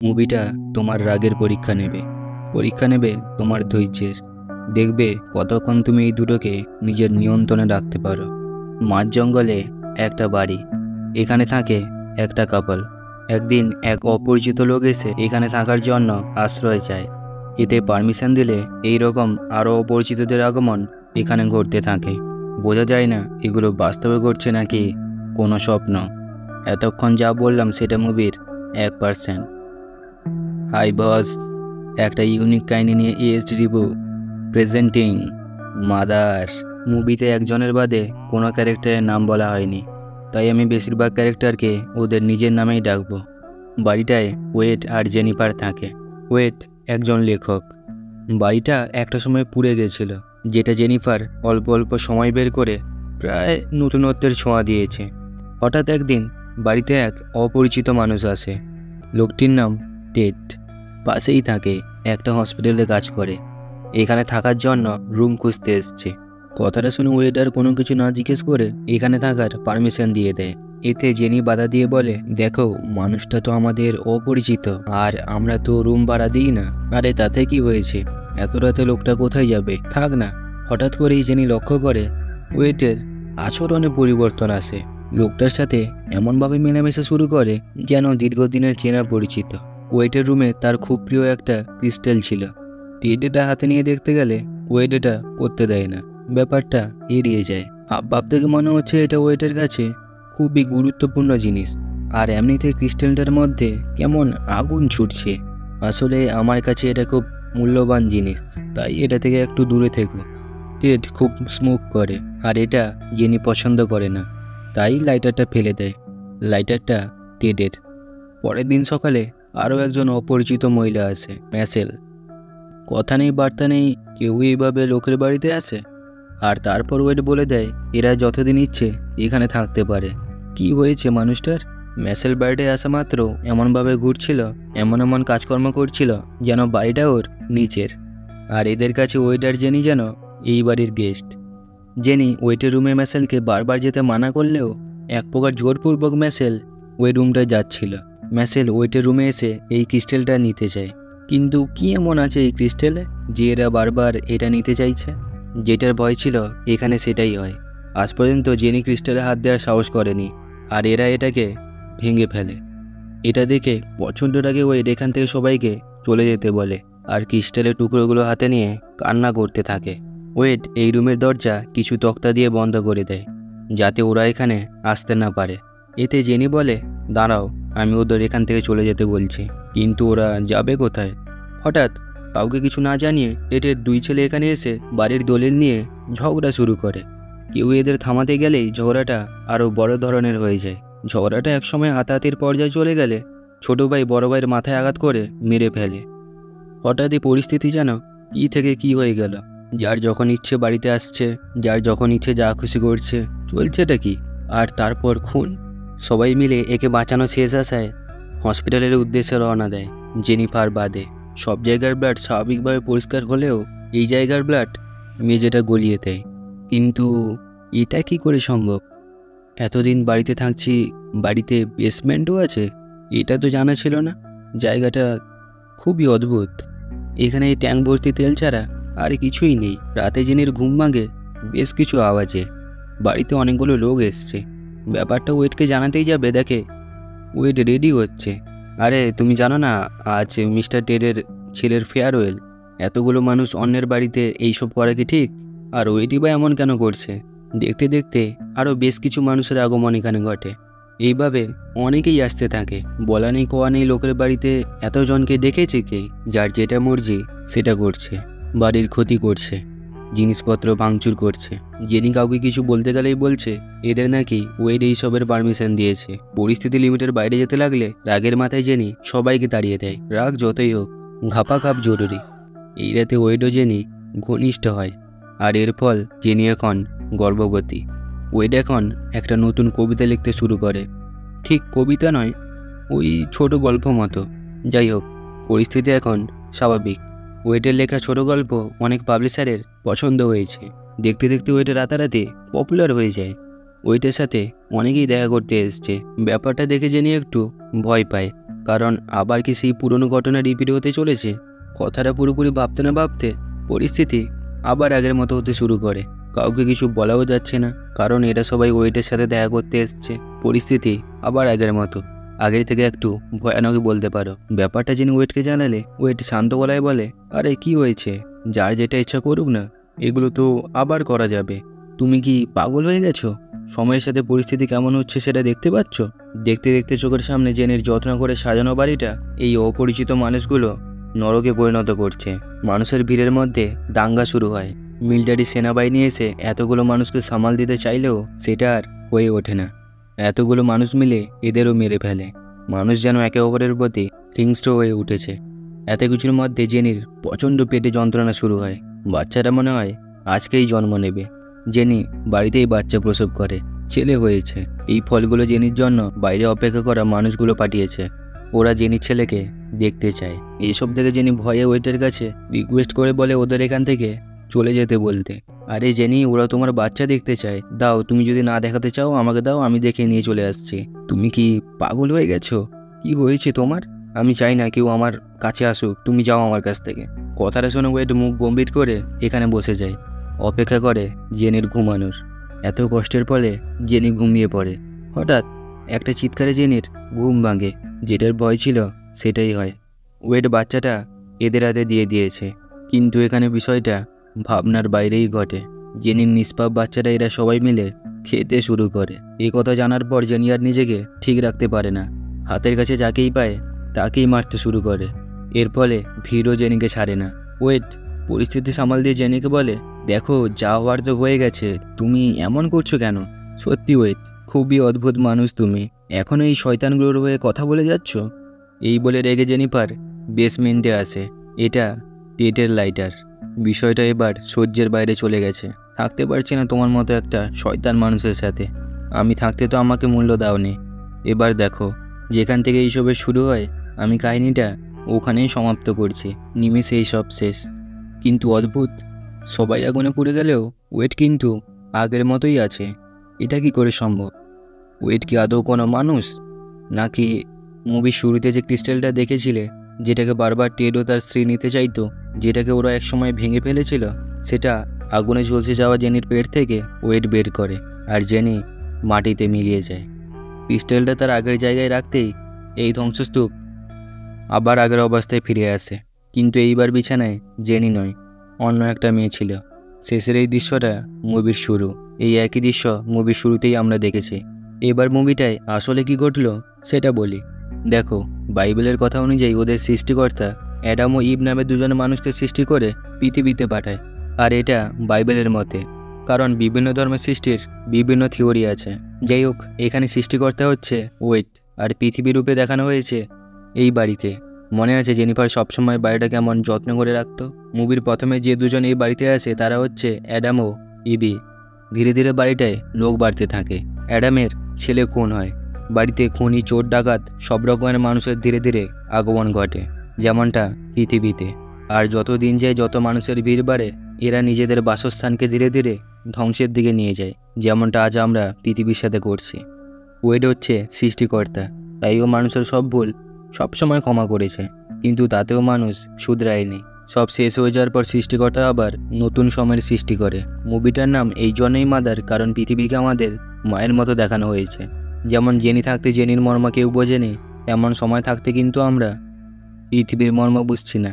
মুভিটা তোমার রাগের পরীক্ষা নেবে তোমার ধৈর্যের। দেখবে কতক্ষণ তুমি এই দুটোকে নিজের নিয়ন্ত্রণে রাখতে পারো। মাঝ জঙ্গলে একটা বাড়ি, এখানে থাকে একটা কাপল। একদিন এক অপরিচিত লোক এসে এখানে থাকার জন্য আশ্রয় চায়। এতে পারমিশন দিলে এই রকম আরও অপরিচিতদের আগমন এখানে ঘটতে থাকে। বোঝা যায় না এগুলো বাস্তবে ঘটছে নাকি কোনো স্বপ্ন। এতক্ষণ যা বললাম সেটা মুভির 1%। হাই বস, একটা ইউনিক কাহিনী নিয়ে ESD রিভিউ প্রেজেন্টিং মাদার। মুভিতে একজনের বাদে কোনো ক্যারেক্টারের নাম বলা হয়নি, তাই আমি বেশিরভাগ ক্যারেক্টারকে ওদের নিজের নামেই ডাকবো। বাড়িটায় ওয়েড আর জেনিফার থাকে। ওয়েড একজন লেখক। বাড়িটা একটা সময় পুড়ে গেছিল, যেটা জেনিফার অল্প অল্প সময় বের করে প্রায় নতুনত্বের ছোঁয়া দিয়েছে। হঠাৎ একদিন বাড়িতে এক অপরিচিত মানুষ আসে। লোকটির নাম টেড। পাশেই থাকে, একটা হসপিটালে কাজ করে। এখানে থাকার জন্য রুম খুঁজতে এসছে। কথাটা শুনে ওয়েটার কোনো কিছু না জিজ্ঞেস করে এখানে থাকার পারমিশন দিয়ে দেয়। এতে জেনি বাধা দিয়ে বলে, দেখো মানুষটা তো আমাদের অপরিচিত, আর আমরা তো রুম ভাড়া দিই না। আরে তাতে কি হয়েছে, এত রাতে লোকটা কোথায় যাবে, থাক না। হঠাৎ করেই জেনি লক্ষ্য করে ওয়েটের আচরণে পরিবর্তন আসে। লোকটার সাথে এমনভাবে মেলামেশা শুরু করে যেন দীর্ঘদিনের চেনা পরিচিত। ওয়েটের রুমে তার খুব প্রিয় একটা ক্রিস্টাল ছিল। টেড এটা হাতে নিয়ে দেখতে গেলে ওয়েট এটা করতে দেয় না, ব্যাপারটা এড়িয়ে যায়। ভাব থেকে মনে হচ্ছে এটা ওয়েটের কাছে খুবই গুরুত্বপূর্ণ জিনিস, আর এমনিতে ক্রিস্টালটার মধ্যে কেমন আগুন ছুটছে। আসলে আমার কাছে এটা খুব মূল্যবান জিনিস, তাই এটা থেকে একটু দূরে থেকো। টেড খুব স্মোক করে, আর এটা জেনি পছন্দ করে না, তাই লাইটারটা ফেলে দেয়। লাইটারটা টেডের। পরের দিন সকালে আরও একজন অপরিচিত মহিলা আসে, ম্যাসেল। কথা নেই বার্তা নেই, কেউ এইভাবে লোকের বাড়িতে আসে। আর তারপর ওয়েট বলে দেয় এরা যতদিন ইচ্ছে এখানে থাকতে পারে। কি হয়েছে মানুষটার? ম্যাসেল বাড়িতে আসা মাত্র এমনভাবে ঘুরছিল, এমন কাজকর্ম করছিল যেন বাড়িটা ওর নিচের। আর এদের কাছে ওয়েট আর জেনি যেন এই বাড়ির গেস্ট। জেনি ওয়েটের রুমে ম্যাসেলকে বারবার যেতে মানা করলেও এক প্রকার জোরপূর্বক ম্যাসেল ওই রুমটায় যাচ্ছিল। ম্যাসেল ওয়েটের রুমে এসে এই ক্রিস্টালটা নিতে চায়, কিন্তু কি এমন আছে এই ক্রিস্টালে যে এরা বারবার এটা নিতে চাইছে? যেটার ভয় ছিল এখানে সেটাই হয়। আজ পর্যন্ত জেনি ক্রিস্টালে হাত দেওয়ার সাহস করেনি, আর এরা এটাকে ভেঙে ফেলে। এটা দেখে প্রচণ্ড রাগে ওয়েট এখান থেকে সবাইকে চলে যেতে বলে, আর ক্রিস্টালের টুকরোগুলো হাতে নিয়ে কান্না করতে থাকে। ওয়েট এই রুমের দরজা কিছু তক্তা দিয়ে বন্ধ করে দেয়, যাতে ওরা এখানে আসতে না পারে। এতে জেনি বলে, দাঁড়াও, আমি ওদের এখান থেকে চলে যেতে বলছি। কিন্তু ওরা যাবে কোথায়? হঠাৎ কাউকে কিছু না জানিয়ে এদের দুই ছেলে এখানে এসে বাড়ির দলিল নিয়ে ঝগড়া শুরু করে। কেউ এদের থামাতে গেলেই ঝগড়াটা আরও বড় ধরনের হয়ে যায়। ঝগড়াটা একসময় হাতাহাতির পর্যায়ে চলে গেলে ছোট ভাই বড় ভাইয়ের মাথায় আঘাত করে মেরে ফেলে। হঠাৎই পরিস্থিতি যেন কী থেকে কী হয়ে গেল। যার যখন ইচ্ছে বাড়িতে আসছে, যার যখন ইচ্ছে যা খুশি করছে, চলছেটা কি? আর তারপর খুন। সবাই মিলে একে বাঁচানো শেষ আশায় হসপিটালের উদ্দেশ্যে রওনা দেয়, জেনিফার বাদে। সব জায়গার ব্লাড স্বাভাবিকভাবে পরিষ্কার হলেও এই জায়গার ব্লাড মেঝেটা গলিয়ে দেয়। কিন্তু এটা কি করে সম্ভব? এতদিন বাড়িতে থাকছি, বাড়িতে বেসমেন্টও আছে, এটা তো জানা ছিল না। জায়গাটা খুবই অদ্ভুত। এখানে এই ট্যাঙ্ক ভর্তি তেল ছাড়া আর কিছুই নেই। রাতে জেনির ঘুম ভাঙে বেশ কিছু আওয়াজে। বাড়িতে অনেকগুলো লোক এসছে। ব্যাপারটা ওয়েটকে জানাতেই যাবে, দেখে ওয়েট রেডি হচ্ছে। আরে তুমি জানো না আজ মিস্টার টেডের ছেলের ফেয়ারওয়েল? এতগুলো মানুষ অন্যের বাড়িতে এইসব করা কি ঠিক? আর ওয়েটই বা এমন কেন করছে? দেখতে দেখতে আরও বেশ কিছু মানুষের আগমন এখানে ঘটে। এইভাবে অনেকেই আসতে থাকে। বলা নেই কোয়া নেই, লোকের বাড়িতে এতজনকে ডেকেছে কে? যার যেটা মর্জি সেটা করছে, বাড়ির ক্ষতি করছে, জিনিসপত্র ভাঙচুর করছে। জেনি কাউকে কিছু বলতে গেলেই বলছে এদের নাকি ওয়েড এইসবের পারমিশন দিয়েছে। পরিস্থিতি লিমিটের বাইরে যেতে লাগলে রাগের মাথায় জেনি সবাইকে তাড়িয়ে দেয়। রাগ যতই হোক, ঘাপা কাপ জরুরি। এই রাতে ওয়েড ও জেনি ঘনিষ্ঠ হয়, আর এর ফল জেনি এখন গর্ভবতী। ওয়েড এখন একটা নতুন কবিতা লিখতে শুরু করে। ঠিক কবিতা নয়, ওই ছোট গল্প মতো। যাই হোক, পরিস্থিতি এখন স্বাভাবিক। ওয়েটের লেখা ছোট গল্প অনেক পাবলিশারের পছন্দ হয়েছে। দেখতে দেখতে ওয়েট রাতারাতি পপুলার হয়ে যায়। ওয়েটের সাথে অনেকেই দেখা করতে এসছে। ব্যাপারটা দেখে জেনি একটু ভয় পায়, কারণ আবার কি সেই পুরনো ঘটনা রিপিট হতে চলেছে? কথাটা পুরোপুরি ভাবতে না ভাবতে পরিস্থিতি আবার আগের মতো হতে শুরু করে। কাউকে কিছু বলাও যাচ্ছে না, কারণ এরা সবাই ওয়েটের সাথে দেখা করতে এসছে। পরিস্থিতি আবার আগের মতো, আগের থেকে একটু ভয়ানকই বলতে পারো। ব্যাপারটা যিনি ওয়েটকে জানালে, ওয়েট শান্ত গলায় বলে, আরে কি হয়েছে, যার যেটা ইচ্ছা করুক না, এগুলো তো আবার করা যাবে। তুমি কি পাগল হয়ে গেছো? সময়ের সাথে পরিস্থিতি কেমন হচ্ছে সেটা দেখতে পাচ্ছ? দেখতে দেখতে চোখের সামনে জেনের যত্ন করে সাজানো বাড়িটা এই অপরিচিত মানুষগুলো নরকে পরিণত করছে। মানুষের ভিড়ের মধ্যে দাঙ্গা শুরু হয়। মিলিটারি সেনাবাহিনী এসে এতগুলো মানুষকে সামাল দিতে চাইলেও সেটা আর হয়ে ওঠে না। এতগুলো মানুষ মিলে এদেরও মেরে ফেলে। মানুষ যেন একে অপরের প্রতি হিংস্র হয়ে উঠেছে। এত কিছুর মধ্যে জেনির প্রচণ্ড পেটে যন্ত্রণা শুরু হয়। বাচ্চাটা মনে হয় আজকেই জন্ম নেবে। জেনি বাড়িতেই বাচ্চা প্রসব করে, ছেলে হয়েছে। এই ফলগুলো জেনির জন্য বাইরে অপেক্ষা করা মানুষগুলো পাঠিয়েছে। ওরা জেনির ছেলেকে দেখতে চায়। এইসব থেকে জেনি ভয়ে ওয়েটের কাছে রিকোয়েস্ট করে বলে ওদের এখান থেকে চলে যেতে বলতে। আরে জেনি, ওরা তোমার বাচ্চা দেখতে চায়, দাও, তুমি যদি না দেখাতে চাও আমাকে দাও, আমি দেখে নিয়ে চলে আসছি। তুমি কি পাগল হয়ে গেছো? কি হয়েছে তোমার? আমি চাই না কেউ আমার কাছে আসুক, তুমি যাও আমার কাছ থেকে। কথাটা শুনে ওয়েট মুখ গম্ভীর করে এখানে বসে যায়, অপেক্ষা করে জেনির ঘুমানোর। এত কষ্টের ফলে জেনি ঘুমিয়ে পড়ে। হঠাৎ একটা চিৎকারে জেনির ঘুম ভাঙে। যেটার ভয় ছিল সেটাই হয়। ওয়েট বাচ্চাটা এদের হাতে দিয়ে দিয়েছে, কিন্তু এখানে বিষয়টা ভাবনার বাইরেই ঘটে। জেনির নিষ্পাপ বাচ্চাটা এরা সবাই মিলে খেতে শুরু করে। এই কথা জানার পর জেনি আর নিজেকে ঠিক রাখতে পারে না। হাতের কাছে যাকেই পায় তাকেই মারতে শুরু করে। এর ফলে ভিড়ও জেনিকে ছাড়ে না। ওয়েট পরিস্থিতি সামাল দিয়ে জেনিকে বলে, দেখো, যা হওয়ার তো হয়ে গেছে, তুমি এমন করছো কেন? সত্যি ওয়েট, খুবই অদ্ভুত মানুষ তুমি, এখনও এই শয়তানগুলোর হয়ে কথা বলে যাচ্ছ? এই বলে রেগে জেনিফার বেসমেন্টে আসে। এটা টেটের লাইটার। বিষয়টা এবার সহ্যের বাইরে চলে গেছে। থাকতে পারছি না তোমার মতো একটা শয়তান মানুষের সাথে। আমি থাকতে তো আমাকে মূল্য দাওনি। এবার দেখো, যেখান থেকে এইসবের শুরু হয়, আমি কাহিনীটা ওখানেই সমাপ্ত করছি। নিমেষেই সব শেষ। কিন্তু অদ্ভুত, সবাই আগুনে পুড়ে গেলেও ওয়েট কিন্তু আগের মতোই আছে। এটা কি করে সম্ভব? ওয়েট কি আদৌ কোনো মানুষ, নাকি মুভির শুরুতে যে ক্রিস্টালটা দেখেছিলে, যেটাকে বারবার টেড ও তার স্ত্রী নিতে চাইতো, যেটাকে ওরা একসময় ভেঙে ফেলেছিল, সেটা আগুনে ঝলসে যাওয়া জেনির পেট থেকে ওয়েট বের করে, আর জেনি মাটিতে মিলিয়ে যায়। ক্রিস্টালটা তার আগের জায়গায় রাখতেই এই ধ্বংসস্তূপ আবার আগের অবস্থায় ফিরে আসে। কিন্তু এইবার বিছানায় জেনি নয়, অন্য একটা মেয়ে ছিল। শেষের এই দৃশ্যটা মুভির শুরু। এই একই দৃশ্য মুভির শুরুতেই আমরা দেখেছি। এবার মুভিটায় আসলে কি ঘটলো সেটা বলি। দেখো, বাইবেলের কথা অনুযায়ী ওদের সৃষ্টিকর্তা অ্যাডাম ও ইভ নামে দুজন মানুষকে সৃষ্টি করে পৃথিবীতে পাঠায়। আর এটা বাইবেলের মতে, কারণ বিভিন্ন ধর্মের সৃষ্টির বিভিন্ন থিওরি আছে। যাই হোক, এখানে সৃষ্টিকর্তা হচ্ছে ওয়েট, আর পৃথিবী রূপে দেখানো হয়েছে এই বাড়িতে। মনে আছে জেনিফার সবসময় বাড়িটা কেমন যত্ন করে রাখতো? মুভির প্রথমে যে দুজন এই বাড়িতে আসে তারা হচ্ছে অ্যাডাম ও ইভি। ধীরে ধীরে বাড়িটায় লোক বাড়তে থাকে। অ্যাডামের ছেলে খুন হয়। বাড়িতে খুনি, চোর, ডাকাত সব রকমের মানুষের ধীরে ধীরে আগমন ঘটে, যেমনটা পৃথিবীতে। আর যত দিন যায়, যত মানুষের ভিড় বাড়ে, এরা নিজেদের বাসস্থানকে ধীরে ধীরে ধ্বংসের দিকে নিয়ে যায়, যেমনটা আজ আমরা পৃথিবীর সাথে করছি। ওয়েড হচ্ছে সৃষ্টিকর্তা, তাই ও মানুষের সব ভুল সবসময় ক্ষমা করেছে, কিন্তু তাতেও মানুষ শুধরায়নি। সব শেষ হয়ে যাওয়ার পর সৃষ্টিকর্তা আবার নতুন সময়ের সৃষ্টি করে। মুভিটার নাম এই জন্যই মাদার, কারণ পৃথিবীকে আমাদের মায়ের মতো দেখানো হয়েছে। যেমন জেনি থাকতে জেনির মর্ম কেউ বোঝেনি, তেমন সময় থাকতে কিন্তু আমরা পৃথিবীর মর্ম বুঝছি না।